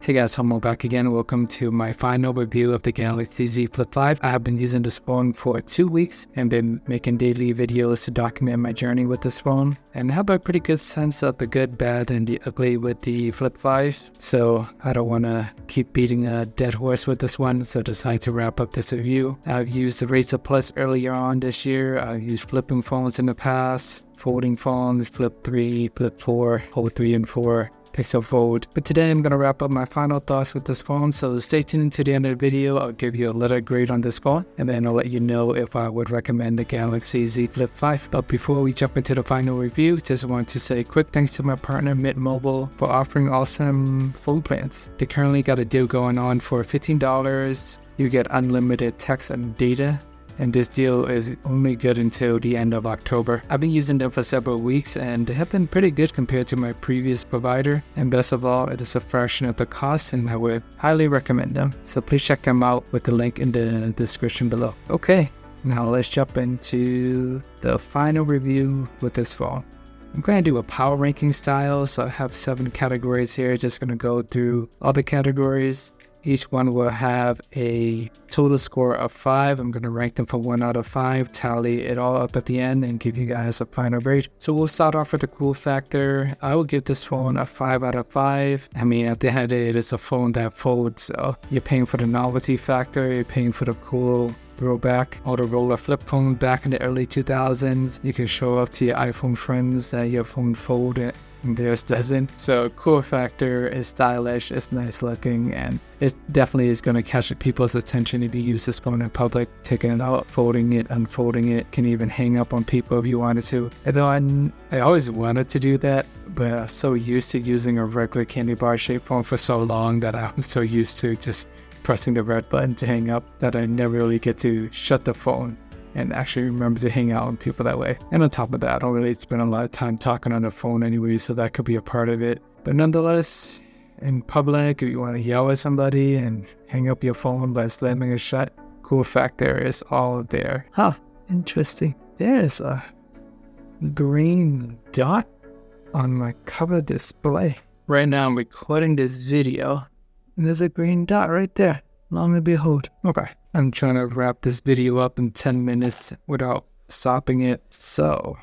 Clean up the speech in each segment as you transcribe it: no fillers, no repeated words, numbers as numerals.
Hey guys, Homo back again. Welcome to my final review of the Galaxy Z Flip 5. I have been using this phone for 2 weeks and been making daily videos to document my journey with this phone and have a pretty good sense of the good, bad, and the ugly with the Flip 5. So I don't want to keep beating a dead horse with this one, so I decided to wrap up this review. I've used the Razr Plus earlier on this year. I've used flipping phones in the past, folding phones, Flip 3, Flip 4, Fold 3 and 4. Pixel Fold. But today I'm going to wrap up my final thoughts with this phone, so stay tuned to the end of the video. I'll give you a letter grade on this phone, and then I'll let you know if I would recommend the Galaxy Z Flip 5. But before we jump into the final review, just want to say a quick thanks to my partner Mint Mobile for offering awesome phone plans. They currently got a deal going on for $15. You get unlimited text and data, and this deal is only good until the end of October. I've been using them for several weeks and they have been pretty good compared to my previous provider, and best of all, it is a fraction of the cost and I would highly recommend them. So please check them out with the link in the description below. Okay, now let's jump into the final review with this phone. I'm going to do a power ranking style, so I have 7 categories here. Just going to go through all the categories. Each one will have a total score of 5. I'm going to rank them from 1 out of 5, tally it all up at the end, and give you guys a final grade. So we'll start off with the cool factor. I will give this phone a 5 out of 5. I mean, at the end of the day, it is a phone that folds, so you're paying for the novelty factor, you're paying for the cool throwback Motorola flip phone back in the early 2000s. You can show off to your iPhone friends that your phone folded and theirs doesn't. So cool factor is stylish, it's nice looking, and it definitely is going to catch people's attention if you use this phone in public, taking it out, folding it, unfolding it, can even hang up on people if you wanted to. Although I always wanted to do that, but I'm so used to using a regular candy bar shaped phone for so long that I'm so used to just pressing the red button to hang up that I never really get to shut the phone and actually remember to hang out with people that way. And on top of that, I don't really spend a lot of time talking on the phone anyway, so that could be a part of it. But nonetheless, in public, if you want to yell at somebody and hang up your phone by slamming it shut, cool factor is all there. Huh, interesting. There's a green dot on my cover display. Right now I'm recording this video, and there's a green dot right there. Long and behold. Okay, I'm trying to wrap this video up in 10 minutes without stopping it. So,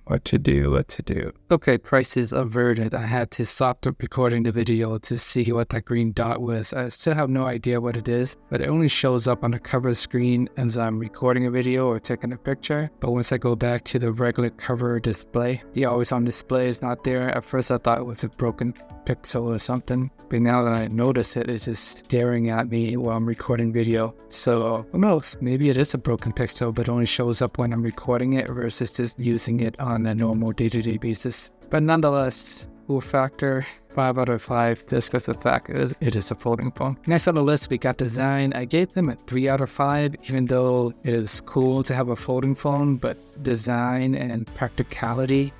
what to do? Okay, prices averted. I had to stop recording the video to see what that green dot was. I still have no idea what it is, but it only shows up on the cover screen as I'm recording a video or taking a picture. But once I go back to the regular cover display, the always on display is not there. At first I thought it was a broken pixel or something, but now that I notice it, it's just staring at me while I'm recording video. So who knows, maybe it is a broken pixel, but only shows up when I'm recording it versus just using it on a normal day-to-day basis. But nonetheless, cool factor, 5 out of 5, just because of the fact it is a folding phone. Next on the list, we got design. I gave them a 3 out of 5, even though it is cool to have a folding phone, but design and practicality,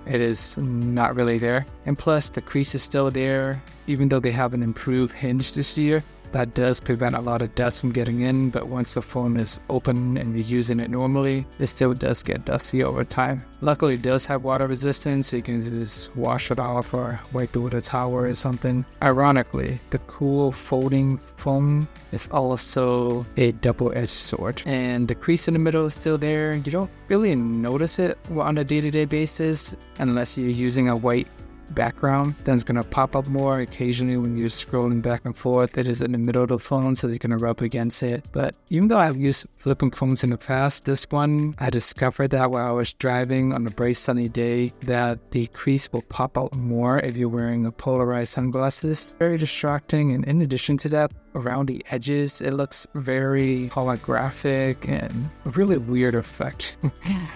it is not really there. And plus, the crease is still there, even though they have an improved hinge this year. That does prevent a lot of dust from getting in, but once the phone is open and you're using it normally, it still does get dusty over time. Luckily, it does have water resistance, so you can just wash it off or wipe it with a towel or something. Ironically, the cool folding phone is also a double-edged sword, and the crease in the middle is still there. You don't really notice it on a day-to-day basis unless you're using a white background. Then it's going to pop up more occasionally when you're scrolling back and forth. It is in the middle of the phone, so you're going to rub against it. But even though I've used flipping phones in the past, this one, I discovered that while I was driving on a bright sunny day, that the crease will pop out more if you're wearing a polarized sunglasses. Very distracting, and in addition to that, around the edges, it looks very holographic and a really weird effect.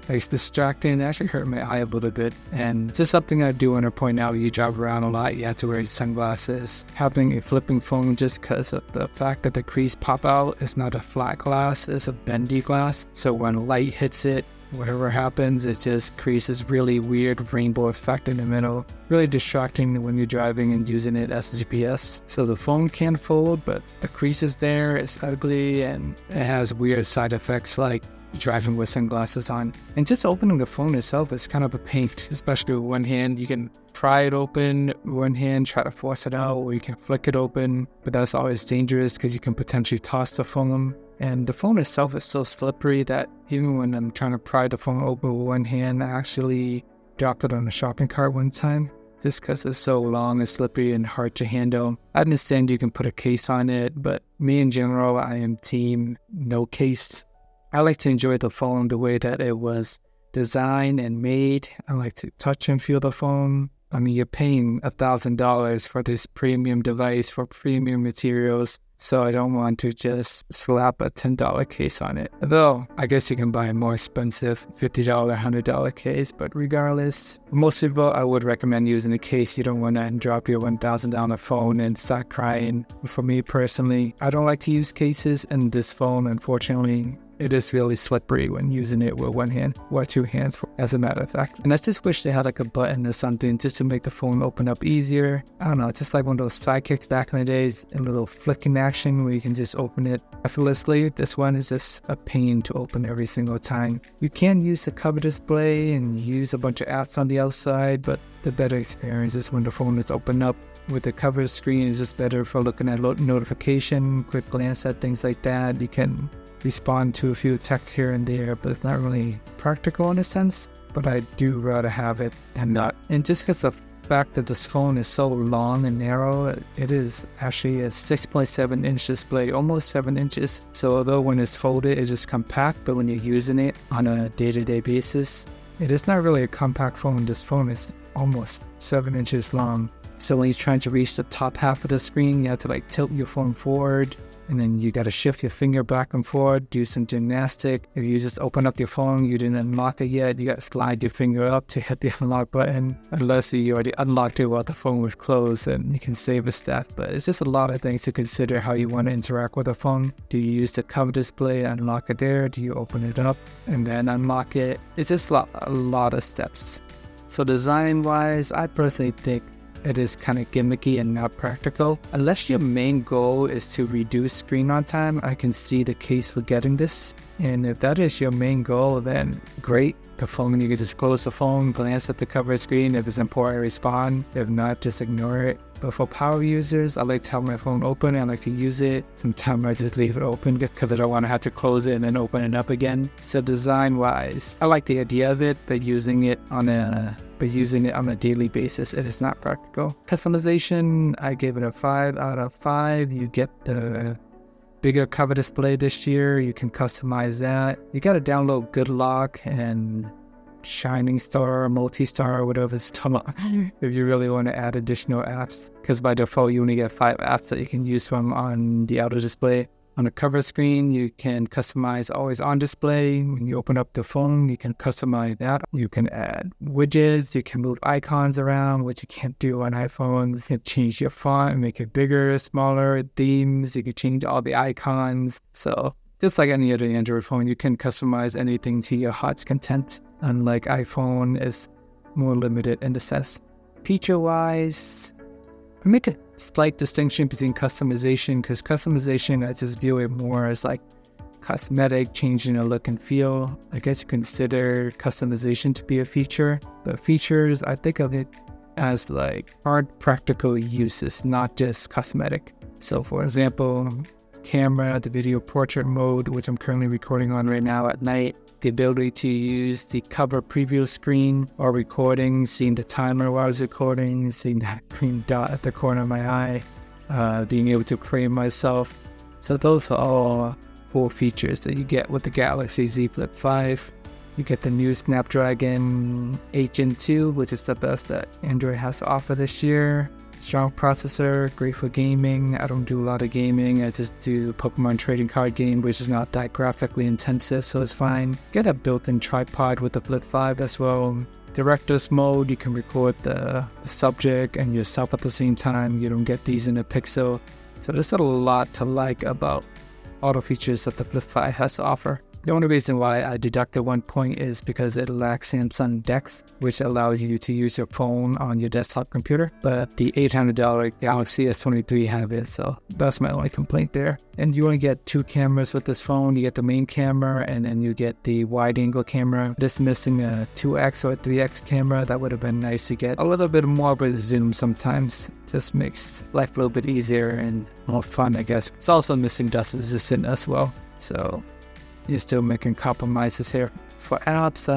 It's distracting. It actually hurt my eye a little bit, and just something I do want to point out. You drive around a lot, you have to wear sunglasses. Having a flipping phone, just because of the fact that the crease pop out, is not a flat glass, it's a bendy glass, so when light hits it, whatever happens, it just creates this really weird rainbow effect in the middle. Really distracting when you're driving and using it as GPS. So the phone can fold, but the crease is there, it's ugly, and it has weird side effects like driving with sunglasses on. And just opening the phone itself is kind of a pain, especially with one hand. You can pry it open, one hand, try to force it out, or you can flick it open, but that's always dangerous because you can potentially toss the phone. And the phone itself is so slippery that even when I'm trying to pry the phone open with one hand, I actually dropped it on a shopping cart one time, just because it's so long and slippery and hard to handle. I understand you can put a case on it, but me in general, I am team no case. I like to enjoy the phone the way that it was designed and made. I like to touch and feel the phone. I mean, you're paying $1,000 for this premium device for premium materials, so I don't want to just slap a $10 case on it. Though, I guess you can buy a more expensive $50, $100 case, but regardless, most people, I would recommend using a case. You don't want to drop your $1,000 phone and start crying. For me personally, I don't like to use cases, and this phone, unfortunately, it is really slippery when using it with one hand or two hands, as a matter of fact. And I just wish they had like a button or something just to make the phone open up easier. I don't know, just like one of those sidekicks back in the days, a little flicking action where you can just open it effortlessly. This one is just a pain to open every single time. You can use the cover display and use a bunch of apps on the outside, but the better experience is when the phone is open up. With the cover screen, it's just better for looking at notification, quick glance at things like that. You can respond to a few texts here and there, but it's not really practical in a sense. But I do rather have it and not. And just because the fact that this phone is so long and narrow, it is actually a 6.7 inch display, almost 7 inches. So although when it's folded, it's just compact, but when you're using it on a day-to-day basis, it is not really a compact phone. This phone is almost 7 inches long. So when you're trying to reach the top half of the screen, you have to like tilt your phone forward, and then you got to shift your finger back and forth, do some gymnastic. If you just open up your phone, you didn't unlock it yet, you got to slide your finger up to hit the unlock button. Unless you already unlocked it while the phone was closed, then you can save a step. But it's just a lot of things to consider how you want to interact with the phone. Do you use the cover display and unlock it there? Do you open it up and then unlock it? It's just a lot of steps. So design-wise, I personally think it is kind of gimmicky and not practical. Unless your main goal is to reduce screen on time, I can see the case for getting this. And if that is your main goal, then great. The phone, you can just close the phone, glance at the cover screen. If it's important, respond. If not, just ignore it. But for power users, I like to have my phone open. I like to use it. Sometimes I just leave it open because I don't want to have to close it and then open it up again. So design-wise, I like the idea of it, but using it on a daily basis, it is not practical. Customization, I gave it a 5 out of 5. You get the bigger cover display this year. You can customize that. You got to download Good Lock and Shining Star, Multi-Star, whatever it's called, if you really want to add additional apps. Because by default, you only get 5 apps that you can use from on the outer display. On the cover screen, you can customize always on display. When you open up the phone, you can customize that. You can add widgets. You can move icons around, which you can't do on iPhones. You can change your font and make it bigger, smaller, themes. You can change all the icons. So just like any other Android phone, you can customize anything to your heart's content. Unlike iPhone, is more limited in the sense. Feature-wise, I make a slight distinction between customization, because customization, I just view it more as like cosmetic, changing the look and feel. I guess you consider customization to be a feature, but features, I think of it as like hard practical uses, not just cosmetic. So for example, camera, the video portrait mode, which I'm currently recording on right now at night, the ability to use the cover preview screen or recording, seeing the timer while I was recording, seeing that green dot at the corner of my eye, being able to frame myself. So those are all cool features that you get with the Galaxy Z Flip 5. You get the new Snapdragon 8 Gen 2, which is the best that Android has to offer this year. Strong processor, great for gaming. I don't do a lot of gaming. I just do Pokemon trading card game, which is not that graphically intensive, so it's fine. Get a built-in tripod with the Flip 5 as well. Director's mode, you can record the subject and yourself at the same time. You don't get these in a Pixel. So there's a lot to like about all the features that the Flip 5 has to offer. The only reason why I deducted 1 point is because it lacks Samsung DeX, which allows you to use your phone on your desktop computer. But the $800 Galaxy S23 have it, so that's my only complaint there. And you only get 2 cameras with this phone. You get the main camera, and then you get the wide-angle camera. This missing a 2x or 3x camera. That would have been nice to get a little bit more of a zoom sometimes. Just makes life a little bit easier and more fun, I guess. It's also missing dust resistant as well, so you're still making compromises here. For apps,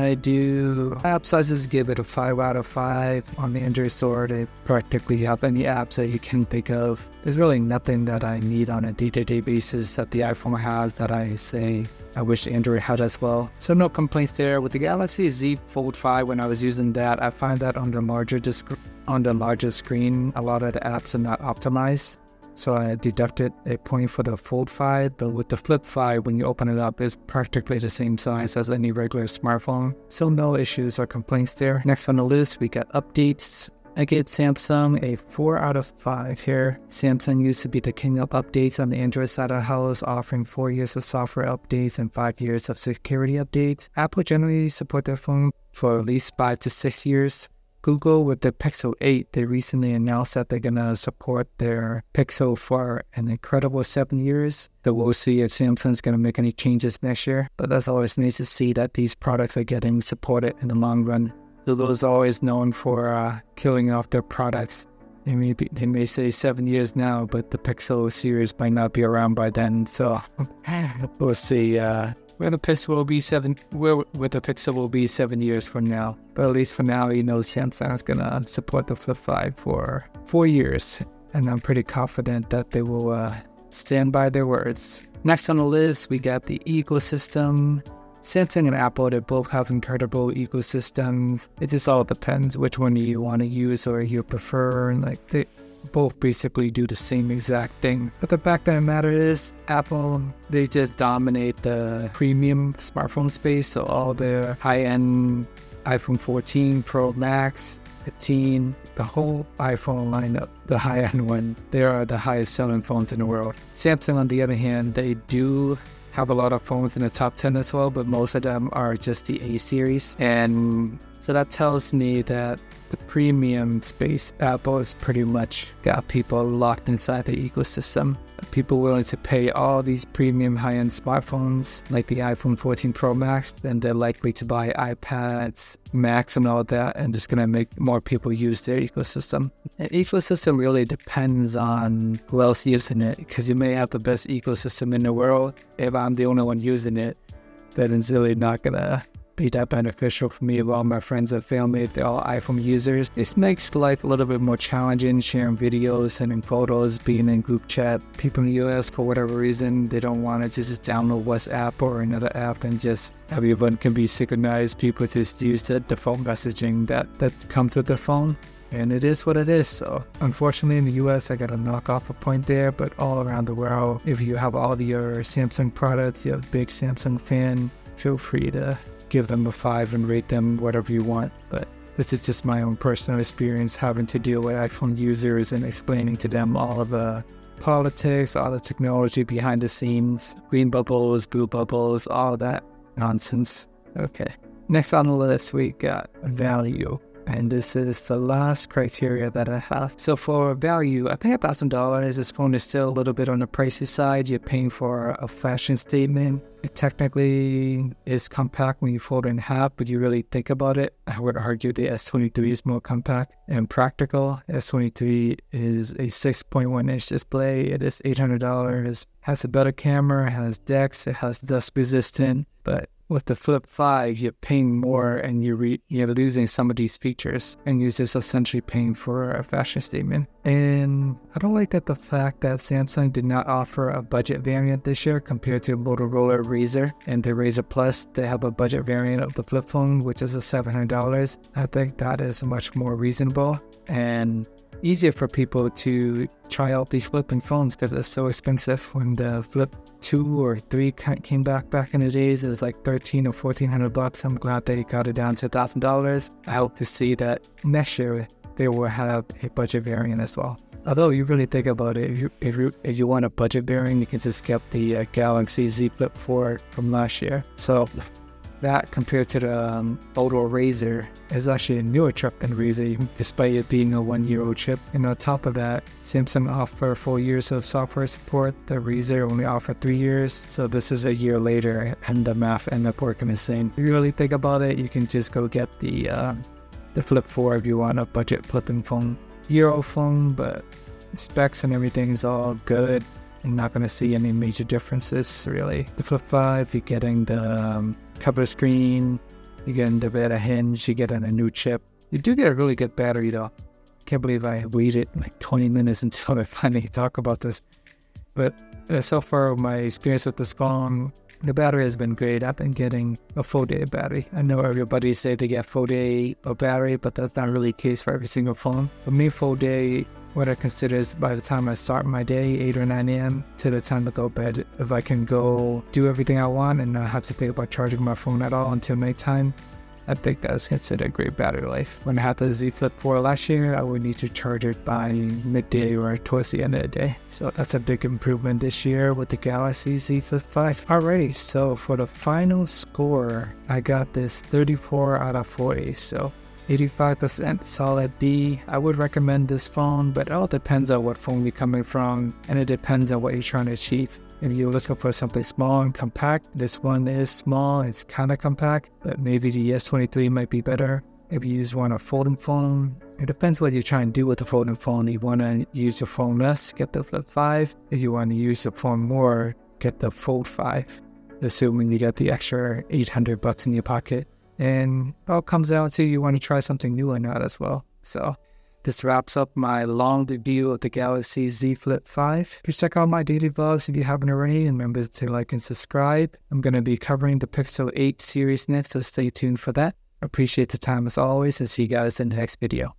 app sizes give it a 5 out of 5. On the Android store, they practically have any apps that you can think of. There's really nothing that I need on a day-to-day basis that the iPhone has that I say I wish Android had as well. So no complaints there. With the Galaxy Z Fold 5, when I was using that, I find that on the larger screen, a lot of the apps are not optimized. So I deducted a point for the Fold 5, but with the Flip 5, when you open it up, it's practically the same size as any regular smartphone. So no issues or complaints there. Next on the list, we got updates. I gave Samsung a 4 out of 5 here. Samsung used to be the king of updates on the Android side of the house, offering 4 years of software updates and 5 years of security updates. Apple generally support their phone for at least 5 to 6 years. Google, with the Pixel 8, they recently announced that they're going to support their Pixel for an incredible 7 years. So we'll see if Samsung's going to make any changes next year. But that's always nice to see that these products are getting supported in the long run. Google is always known for killing off their products. They may say 7 years now, but the Pixel series might not be around by then. So we'll see where the Pixel will be 7 years from now. But at least for now, Samsung is gonna support the Flip 5 for 4 years, and I'm pretty confident that they will stand by their words. Next on the list, we got the ecosystem. Samsung and Apple, they both have incredible ecosystems. It just all depends which one you want to use or you prefer. Like, they both basically do the same exact thing. But the fact that it matters is Apple, they just dominate the premium smartphone space. So all the high-end iPhone 14 Pro Max, 15, the whole iPhone lineup, the high-end one, they are the highest selling phones in the world. Samsung, on the other hand, they do have a lot of phones in the top 10 as well, but most of them are just the A series. And so that tells me that the premium space, Apple has pretty much got people locked inside the ecosystem. People willing to pay all these premium high-end smartphones like the iPhone 14 Pro Max, then they're likely to buy iPads, Macs and all that, and just gonna make more people use their ecosystem. An ecosystem really depends on who else using it, because you may have the best ecosystem in the world. If I'm the only one using it, then it's really not gonna be that beneficial for me. All my friends and family, they're all iPhone users. It makes life a little bit more challenging, sharing videos, sending photos, being in group chat. People in the US, for whatever reason, they don't want to just download WhatsApp or another app and just everyone can be synchronized. People just use the default messaging that comes with the phone. And it is what it is. So unfortunately in the US, I got to knock off a point there, but all around the world, if you have all your Samsung products, you're a big Samsung fan, feel free to give them a 5 and rate them whatever you want. But this is just my own personal experience having to deal with iPhone users and explaining to them all of the politics, all the technology behind the scenes, green bubbles, blue bubbles, all that nonsense. Okay, next on the list we got value. And this is the last criteria that I have. So for value, I think $1,000, this phone is still a little bit on the pricey side. You're paying for a fashion statement. It technically is compact when you fold it in half, but you really think about it, I would argue the S23 is more compact and practical. S23 is a 6.1-inch display. It is $800. Has a better camera, it has DeX, it has dust resistant, but with the Flip 5, you're paying more and you're losing some of these features, and you're just essentially paying for a fashion statement. And I don't like the fact that Samsung did not offer a budget variant this year compared to Motorola Razr and the Razr Plus. They have a budget variant of the flip phone, which is a $700. I think that is much more reasonable and easier for people to try out these flipping phones because it's so expensive. When the Flip 2 or 3 came back in the days, it was like $1,300 or $1,400. I'm glad they got it down to $1,000. I hope to see that next year they will have a budget variant as well. Although you really think about it, if you want a budget bearing, you can just get the Galaxy Z Flip 4 from last year. So that compared to the older Razr is actually a newer chip than Razr, despite it being a 1-year-old chip. And on top of that, Samsung offer 4 years of software support. The Razr only offer 3 years, so this is a year later, and the math ended up working the same. If you really think about it, you can just go get the Flip 4 if you want a budget flipping phone. Year-old phone, but specs and everything is all good. You're not going to see any major differences, really. The Flip 5, you're getting the cover screen, you're getting the better hinge, you're getting a new chip. You do get a really good battery, though. Can't believe I waited like 20 minutes until I finally talk about this. But so far, my experience with this phone, the battery has been great. I've been getting a full day of battery. I know everybody say they get full day of battery, but that's not really the case for every single phone. For me, full day, what I consider is by the time I start my day, 8 or 9 a.m. to the time to go to bed, if I can go do everything I want and not have to think about charging my phone at all until nighttime, I think that's considered great battery life. When I had the Z Flip 4 last year, I would need to charge it by midday or towards the end of the day. So that's a big improvement this year with the Galaxy Z Flip 5. Alright, so for the final score, I got this 34 out of 40. So 85% solid B. I would recommend this phone, but it all depends on what phone you're coming from, and it depends on what you're trying to achieve. If you're looking for something small and compact, this one is small, it's kind of compact, but maybe the S23 might be better. If you just want a folding phone, it depends what you're trying to do with the folding phone. You want to use your phone less, get the Flip 5. If you want to use your phone more, get the Fold 5, assuming you got the extra $800 in your pocket. And it all comes down to you want to try something new or not as well. So this wraps up my long review of the Galaxy Z Flip 5. Please check out my daily vlogs if you haven't already, and remember to like and subscribe. I'm going to be covering the Pixel 8 series next, so stay tuned for that. Appreciate the time as always, and see you guys in the next video.